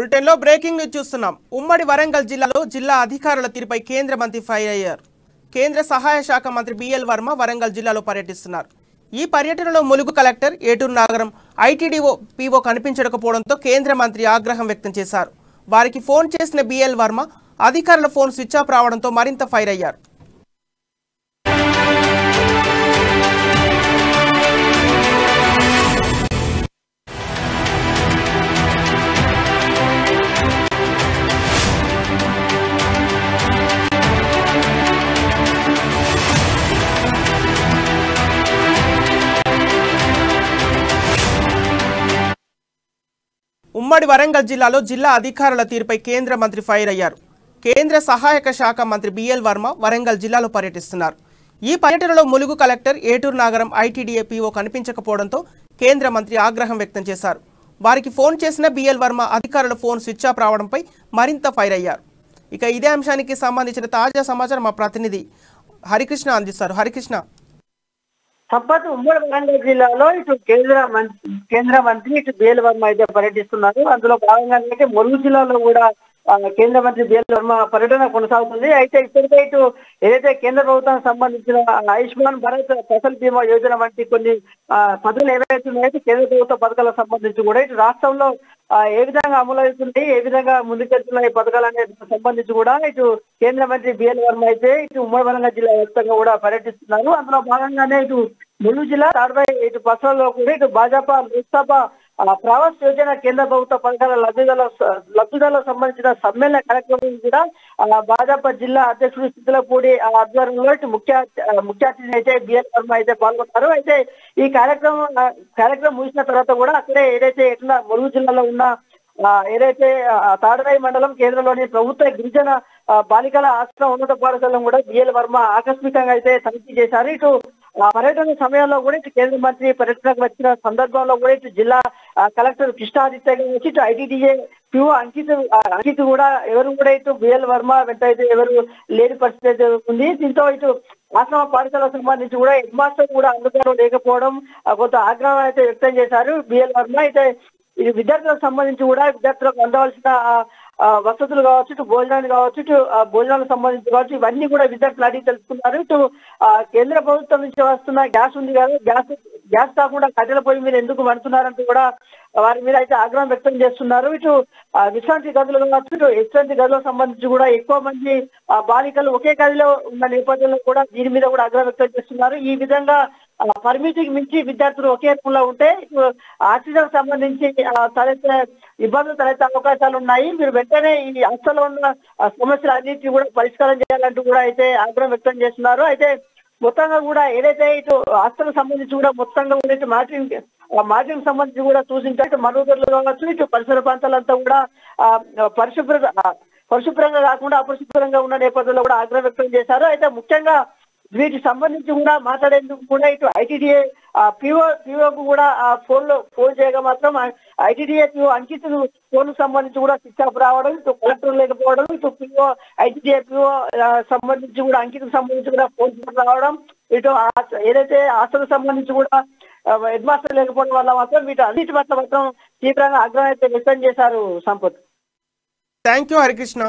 బులెటిన్లో breaking news చూస్తున్నాం. ఉమ్మడి వరంగల్ జిల్లాలో జిల్లా అధికారుల తీరుపై కేంద్ర మంత్రి ఫైర్ అయ్యారు. కేంద్ర సహాయ శాఖ మంత్రి బిఎల్ వర్మ వరంగల్ జిల్లాలో పర్యటిస్తున్నారు. ఈ పర్యటనలో ములుగు కలెక్టర్ ఏటూరు నాగరం ఐటీడీఓ పీఓ కనిపించకపోవడంతో కేంద్ర మంత్రి ఆగ్రహం వ్యక్తం చేశారు. వారికి ఫోన్ చేసిన బిఎల్ వర్మ అధికారుల ఫోన్ స్విచ్ ఆఫ్ రావడంతో మరింత ఫైర్ అయ్యారు. ఉమ్మడి వరంగల్ జిల్లాలో జిల్లా అధికారుల తీరుపై కేంద్ర మంత్రి ఫైర్ అయ్యారు. కేంద్ర సహాయక శాఖ మంత్రి బిఎల్ వర్మ వరంగల్ జిల్లాలో పర్యటిస్తున్నారు. ఈ పర్యటనలో ములుగు కలెక్టర్ ఏటూరు నాగరం ఐటీడీఏ పీఓ కనిపించకపోవడంతో కేంద్ర మంత్రి ఆగ్రహం వ్యక్తం చేశారు. వారికి ఫోన్ చేసిన బిఎల్ వర్మ అధికారుల ఫోన్ స్విచ్ ఆఫ్ రావడంపై మరింత ఫైర్ అయ్యారు. ఇక ఇదే అంశానికి సంబంధించిన తాజా సమాచారం మా ప్రతినిధి హరికృష్ణ అందిస్తారు. హరికృష్ణ, సంపత్ ఉమ్మడి వరంగల్ జిల్లాలో ఇటు కేంద్ర మంత్రి ఇటు బిఎల్ వర్మ అయితే పర్యటిస్తున్నారు. అందులో భాగంగానే ములుగు జిల్లాలో కూడా కేంద్ర మంత్రి బిఎల్ వర్మ పర్యటన కొనసాగుతుంది. అయితే ఇప్పటికే ఇటు ఏదైతే కేంద్ర ప్రభుత్వానికి సంబంధించిన ఆయుష్మాన్ భారత్ ఫసల్ బీమా యోజన వంటి కొన్ని పథకాలు ఏవైతే ఉన్నాయో కేంద్ర ప్రభుత్వ పథకాలకు సంబంధించి కూడా ఇటు రాష్ట్రంలో ఏ విధంగా అమలు అవుతుంది, ఏ విధంగా ముందుకెళ్తున్న ఈ పథకాలనే సంబంధించి కూడా ఇటు కేంద్ర మంత్రి బిఎల్ వర్మ అయితే ఇటు ఉమ్మడి వరంగల్ జిల్లా వ్యాప్తంగా కూడా పర్యటిస్తున్నారు. అందులో భాగంగానే ఇటు ములుగు జిల్లా తాడ్వాయి ఇటు బస్సులలో కూడా ఇటు భాజపా లోక్సభ ప్రవాస్ యోజన కేంద్ర ప్రభుత్వ పథకాల లబ్ధిదారులకు సంబంధించిన సమ్మేళన కార్యక్రమం కూడా భాజపా జిల్లా అధ్యక్షుడు సిద్ధలపూడి ఆధ్వర్యంలో ఇటు ముఖ్య అతిథి అయితే బిఎల్ వర్మ అయితే పాల్గొన్నారు. అయితే ఈ కార్యక్రమం ముగిసిన తర్వాత కూడా అక్కడే ఏదైతే ఎట్లా ములుగు జిల్లాలో ఉన్న ఏదైతే తాడరాయి మండలం కేంద్రంలోని ప్రభుత్వ గిరిజన బాలికల ఆశ్రమ ఉన్నత పాఠశాలను కూడా బిఎల్ వర్మ ఆకస్మికంగా అయితే తనిఖీ చేశారు. ఇటు పర్యటన సమయంలో కూడా ఇటు కేంద్ర మంత్రి పర్యటనకు వచ్చిన సందర్భంలో కూడా ఇటు జిల్లా కలెక్టర్ కృష్ణాదిత్య వచ్చి ఇటు ఐటీడీఏ పిఓ అంకిత్ కూడా ఎవరు కూడా ఇటు బిఎల్ వర్మ వెంట అయితే ఎవరు లేని పరిస్థితి అయితే ఉంది. దీంతో ఇటు ఆశ్రమ పాఠశాలకు సంబంధించి కూడా హెడ్ మాస్టర్ కూడా అందుబాటులో లేకపోవడం కొంత ఆగ్రహం అయితే వ్యక్తం చేశారు బిఎల్ వర్మ. అయితే ఇది విద్యార్థులకు సంబంధించి కూడా విద్యార్థులకు అందవలసిన వసతులు కావచ్చు, ఇటు భోజనాలు కావచ్చు, ఇటు భోజనాలకు సంబంధించి కావచ్చు, ఇవన్నీ కూడా విద్యార్థులు అడిగి తెలుసుకున్నారు. ఇటు కేంద్ర ప్రభుత్వం నుంచి వస్తున్న గ్యాస్ ఉంది కదా, గ్యాస్ కాకుండా కట్టెల పొయ్యి మీద ఎందుకు పడుతున్నారంటూ కూడా వారి మీద అయితే ఆగ్రహం వ్యక్తం చేస్తున్నారు. ఇటు విశ్రాంతి గదులు కావచ్చు, ఇటు విశ్రాంతి గదులకు సంబంధించి కూడా ఎక్కువ మంది బాలికలు ఒకే గదిలో ఉన్న నేపథ్యంలో కూడా దీని మీద కూడా ఆగ్రహం వ్యక్తం చేస్తున్నారు. ఈ విధంగా పరిమితికి మించి విద్యార్థులు ఒకే రూపంలో ఉంటే ఆక్సిజన్ సంబంధించి ఇబ్బందులు తలెత్తే అవకాశాలు ఉన్నాయి. మీరు వెంటనే ఈ హాస్టల్లో ఉన్న సమస్యలు అన్నింటినీ కూడా పరిష్కారం చేయాలంటూ కూడా అయితే ఆగ్రహం వ్యక్తం చేస్తున్నారు. అయితే మొత్తంగా కూడా ఏదైతే ఇటు హాస్టల్ సంబంధించి కూడా మొత్తంగా కూడా ఇటు మాటలకు సంబంధించి కూడా చూసింటే మరుగుదొడ్లు కావచ్చు, ఇటు పరిసర ప్రాంతాలంతా కూడా పరిశుభ్రంగా కాకుండా అపరిశుభ్రంగా ఉన్న నేపథ్యంలో కూడా ఆగ్రహం వ్యక్తం చేశారు. అయితే ముఖ్యంగా వీటికి సంబంధించి కూడా మాట్లాడేందుకు కూడా ఇటు ఐటీడీఏ పీఓకు కూడా ఫోన్ చేయగా మాత్రం ఐటీడీఏ పీఓ అంకిత్ ఫోన్ సంబంధించి కూడా స్విచ్ ఆఫ్ రావడం, ఇటు కలెక్టర్ లేకపోవడం, ఇటు పీఓ ఐటీడీఏ పీఓ సంబంధించి కూడా అంకిత్ సంబంధించి కూడా ఫోన్ రావడం, ఇటు ఏదైతే హాస్టల్ సంబంధించి కూడా హెడ్ మాస్టర్ లేకపోవడం వల్ల మాత్రం వీటి అన్నిటి పట్ల మాత్రం తీవ్రంగా ఆగ్రహం అయితే వ్యక్తం చేశారు. Sampath, thank you Harikrishna.